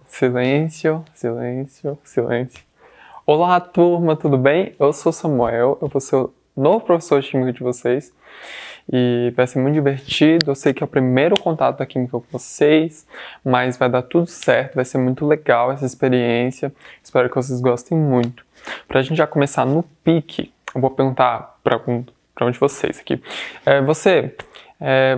Silêncio, silêncio, silêncio. Olá, turma, tudo bem? Eu sou Samuel, eu vou ser o novo professor de Química de vocês e vai ser muito divertido. Eu sei que é o primeiro contato da Química com vocês, mas vai dar tudo certo, vai ser muito legal essa experiência. Espero que vocês gostem muito. Pra gente já começar no pique, eu vou perguntar para um de vocês aqui.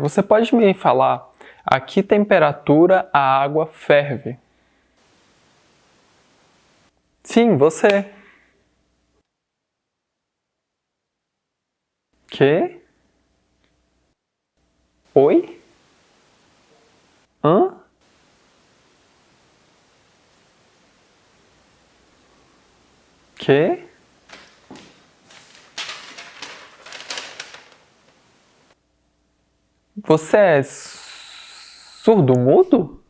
Você pode me falar a que temperatura a água ferve? Sim, você. Que? Oi? Hã? Que? Você é surdo-mudo?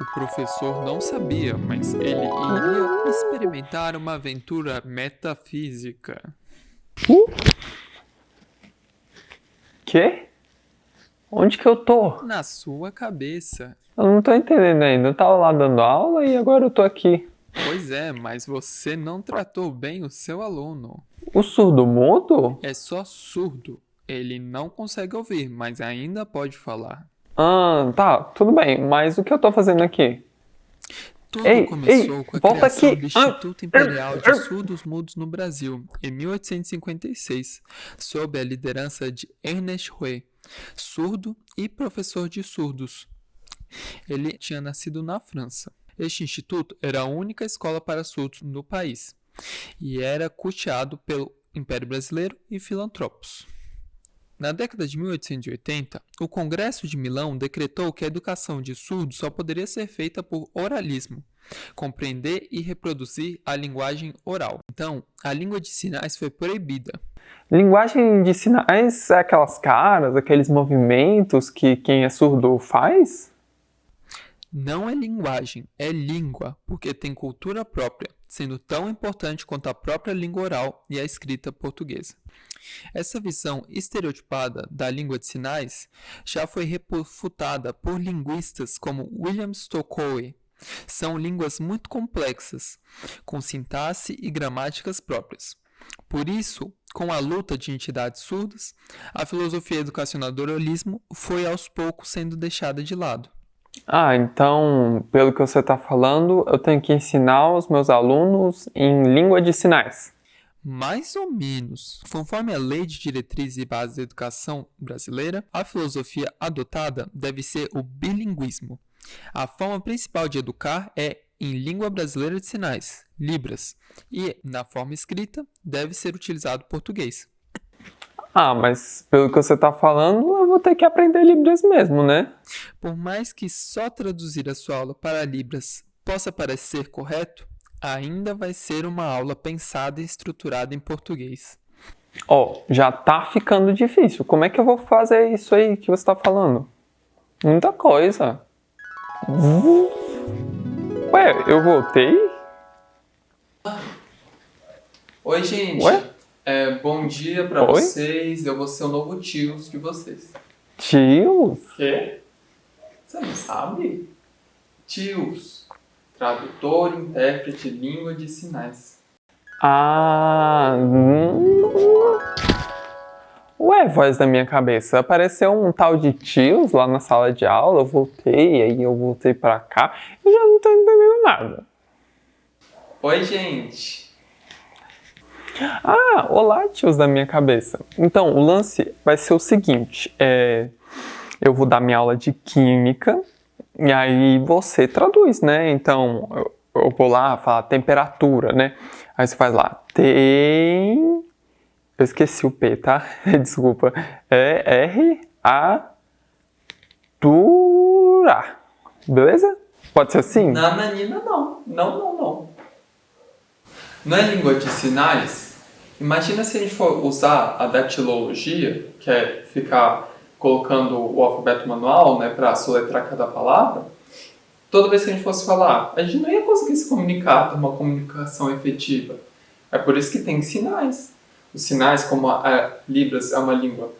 O professor não sabia, mas ele iria experimentar uma aventura metafísica. Que? Onde que eu tô? Na sua cabeça. Eu não tô entendendo ainda. Eu tava lá dando aula e agora eu tô aqui. Pois é, mas você não tratou bem o seu aluno. O surdo-mudo? É só surdo. Ele não consegue ouvir, mas ainda pode falar. Ah, tá, tudo bem. Mas o que eu tô fazendo aqui? Tudo Ei, começou com a volta criação aqui! do Instituto Imperial de Surdos Mudos no Brasil, em 1856, sob a liderança de Ernest Rouet, surdo e professor de surdos. Ele tinha nascido na França. Este instituto era a única escola para surdos no país e era custeado pelo Império Brasileiro e filantropos. Na década de 1880, o Congresso de Milão decretou que a educação de surdos só poderia ser feita por oralismo, compreender e reproduzir a linguagem oral. Então, a língua de sinais foi proibida. Linguagem de sinais é aquelas caras, aqueles movimentos que quem é surdo faz? Não é linguagem, é língua, porque tem cultura própria, sendo tão importante quanto a própria língua oral e a escrita portuguesa. Essa visão estereotipada da língua de sinais já foi refutada por linguistas como William Stockwell. São línguas muito complexas, com sintaxe e gramáticas próprias. Por isso, com a luta de entidades surdas, a filosofia educacional do oralismo foi aos poucos sendo deixada de lado. Ah, então, pelo que você está falando, eu tenho que ensinar os meus alunos em língua de sinais. Mais ou menos. Conforme a Lei de Diretrizes e Bases da Educação Brasileira, a filosofia adotada deve ser o bilinguismo. A forma principal de educar é em língua brasileira de sinais, Libras, e, na forma escrita, deve ser utilizado português. Ah, mas pelo que você está falando, eu vou ter que aprender Libras mesmo, né? Por mais que só traduzir a sua aula para Libras possa parecer correto, ainda vai ser uma aula pensada e estruturada em português. Ó, já tá ficando difícil. Como é que eu vou fazer isso aí que você está falando? Muita coisa. Ué, eu voltei? Oi, gente. Ué? Bom dia pra Oi? vocês. Eu vou ser o novo tios de vocês. Tios? Quê? Você não sabe? Tios. Tradutor, intérprete, língua de sinais. Ah. Ué, voz da minha cabeça. Apareceu um tal de tios lá na sala de aula. Eu voltei, aí eu voltei pra cá. Eu já não tô entendendo nada. Oi, gente. Ah, olá, tios da minha cabeça. Então, o lance vai ser o seguinte: eu vou dar minha aula de química e aí você traduz, né? Então, eu vou lá falar temperatura, né? Aí você faz lá, tem. Eu esqueci o P, tá? Desculpa. É R-A-tura. Beleza? Pode ser assim? Nananina, não. Não. Não é língua de sinais? Imagina se a gente for usar a datilologia, que é ficar colocando o alfabeto manual, né, para soletrar cada palavra. Toda vez que a gente fosse falar, a gente não ia conseguir se comunicar, ter uma comunicação efetiva. É por isso que tem sinais. Os sinais, como a Libras é uma língua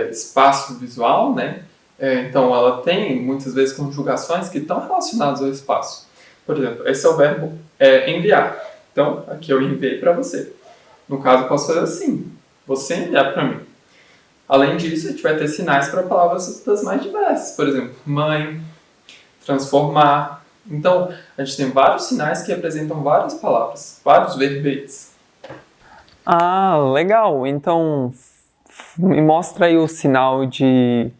espaço visual, né? Então, ela tem, muitas vezes, conjugações que estão relacionadas ao espaço. Por exemplo, esse é o verbo enviar. Então, aqui eu enviei para você. No caso, eu posso fazer assim. Você enviar para mim. Além disso, a gente vai ter sinais para palavras das mais diversas. Por exemplo, mãe, transformar. Então, a gente tem vários sinais que representam várias palavras, vários verbetes. Ah, legal. Então, me mostra aí o sinal de...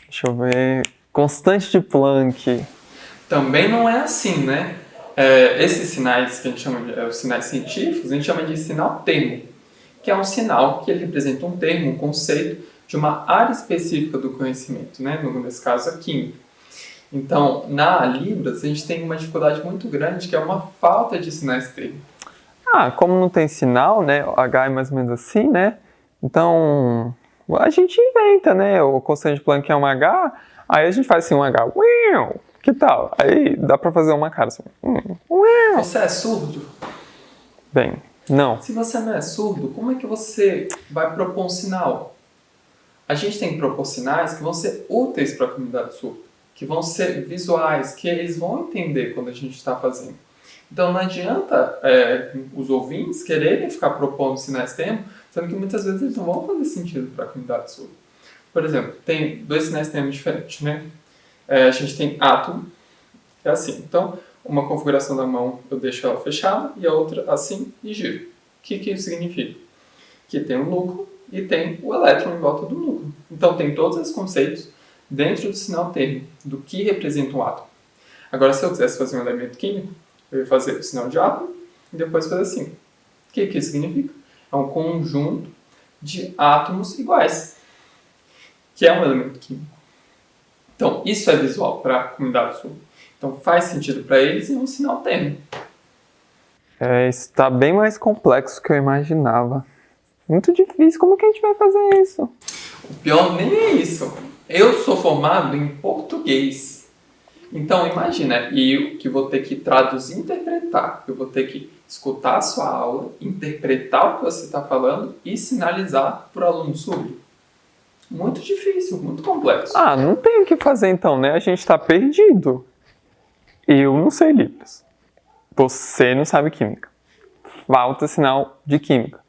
Deixa eu ver... Constante de Planck. Também não é assim, né? Esses sinais que a gente chama de os sinais científicos, a gente chama de sinal termo, que é um sinal que ele representa um termo, um conceito de uma área específica do conhecimento, né? Nesse caso, a química. Então, na Libras, a gente tem uma dificuldade muito grande, que é uma falta de sinais termo. Ah, como não tem sinal, né? O H é mais ou menos assim, né? Então, a gente inventa, né? O constante de Planck é um H, aí a gente faz assim um H. Uau, que tal? Aí dá pra fazer uma cara assim. Uau. Você é surdo? Bem, não. Se você não é surdo, como é que você vai propor um sinal? A gente tem que propor sinais que vão ser úteis para a comunidade surda, que vão ser visuais, que eles vão entender quando a gente está fazendo. Então não adianta os ouvintes quererem ficar propondo sinais termo, sendo que muitas vezes eles não vão fazer sentido para a comunidade surda. Por exemplo, tem dois sinais termo diferentes, né? A gente tem átomo, que é assim. Então, uma configuração da mão eu deixo ela fechada e a outra assim e giro. O que isso significa? Que tem um núcleo e tem o elétron em volta do núcleo. Então tem todos esses conceitos dentro do sinal termo, do que representa um átomo. Agora, se eu quisesse fazer um elemento químico, eu ia fazer o sinal de átomo e depois fazer assim. O que isso significa? É um conjunto de átomos iguais, que é um elemento químico. Então, isso é visual para a comunidade surda. Então, faz sentido para eles e é um sinal termo. Isso está bem mais complexo do que eu imaginava. Muito difícil. Como que a gente vai fazer isso? O pior nem é isso. Eu sou formado em português. Então, imagina, eu que vou ter que traduzir e interpretar. Eu vou ter que escutar a sua aula, interpretar o que você está falando e sinalizar para o aluno surdo. Muito difícil, muito complexo. Ah, não tem o que fazer então, né? A gente está perdido. Eu não sei Libras. Você não sabe química. Falta sinal de química.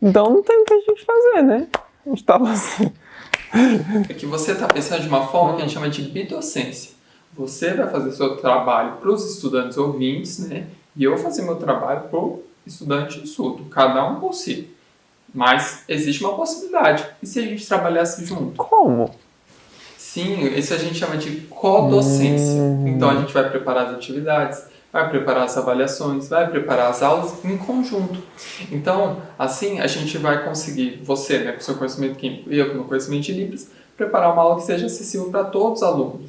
Então não tem o que a gente fazer, né? A gente tava assim. É que você está pensando de uma forma que a gente chama de bidocência. Você vai fazer seu trabalho para os estudantes ouvintes, né? E eu vou fazer meu trabalho para o estudante surdo. Cada um por si. Mas existe uma possibilidade. E se a gente trabalhasse junto? Como? Sim, isso a gente chama de codocência. Então a gente vai preparar as atividades, vai preparar as avaliações, vai preparar as aulas em conjunto. Então, assim a gente vai conseguir, você, né, com o seu conhecimento químico e eu com o meu conhecimento de Libras, preparar uma aula que seja acessível para todos os alunos.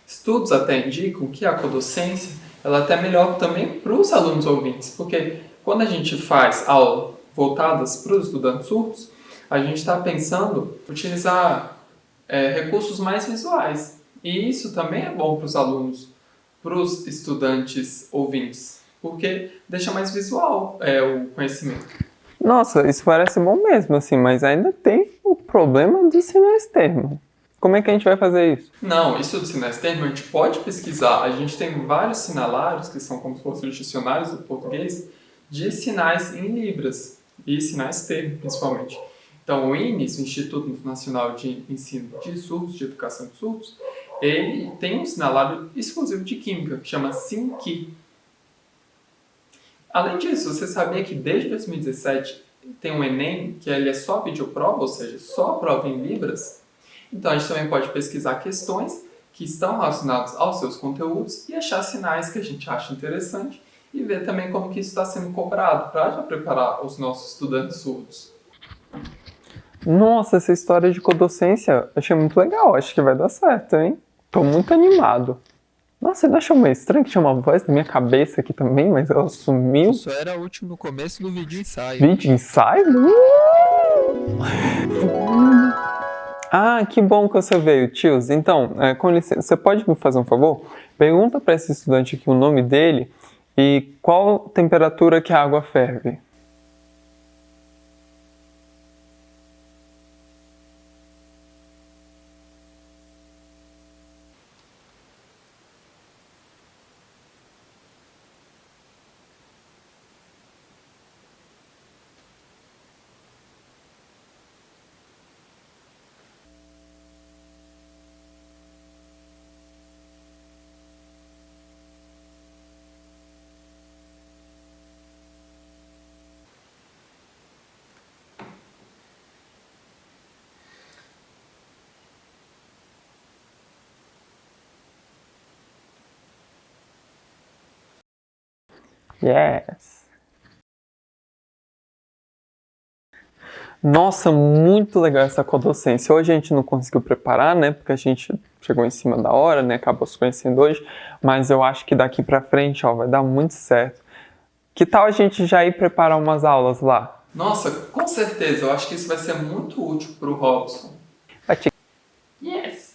Estudos até indicam que a codocência ela é até melhor também para os alunos ouvintes, porque quando a gente faz aula voltadas para os estudantes surdos, a gente está pensando em utilizar recursos mais visuais. E isso também é bom para os alunos, para os estudantes ouvintes, porque deixa mais visual o conhecimento. Nossa, isso parece bom mesmo, assim, mas ainda tem o problema dos sinais termo. Como é que a gente vai fazer isso? Não, isso dos sinais termo a gente pode pesquisar. A gente tem vários sinalários, que são como se fossem os dicionários do português, de sinais em Libras e sinais termo, principalmente. Então, o INES, o Instituto Nacional de Ensino de Surdos, de Educação de Surdos, ele tem um sinalário exclusivo de Química, que chama SINQUI. Além disso, você sabia que desde 2017 tem um Enem, que ele é só videoprova, ou seja, só prova em Libras? Então, a gente também pode pesquisar questões que estão relacionadas aos seus conteúdos e achar sinais que a gente acha interessante e ver também como que isso está sendo cobrado para já preparar os nossos estudantes surdos. Nossa, essa história de codocência achei muito legal. Acho que vai dar certo, hein? Tô muito animado. Nossa, você não achou meio estranho que tinha uma voz na minha cabeça aqui também, mas ela sumiu? Só era útil no começo do vídeo ensaio. Vídeo ensaio? Ah, que bom que você veio, tios. Então, com licença, você pode me fazer um favor? Pergunta para esse estudante aqui o nome dele e qual temperatura que a água ferve. Yes! Nossa, muito legal essa codocência. Hoje a gente não conseguiu preparar, né? Porque a gente chegou em cima da hora, né? Acabou se conhecendo hoje. Mas eu acho que daqui pra frente, ó, vai dar muito certo. Que tal a gente já ir preparar umas aulas lá? Nossa, com certeza. Eu acho que isso vai ser muito útil pro Robson. Vai te... Yes!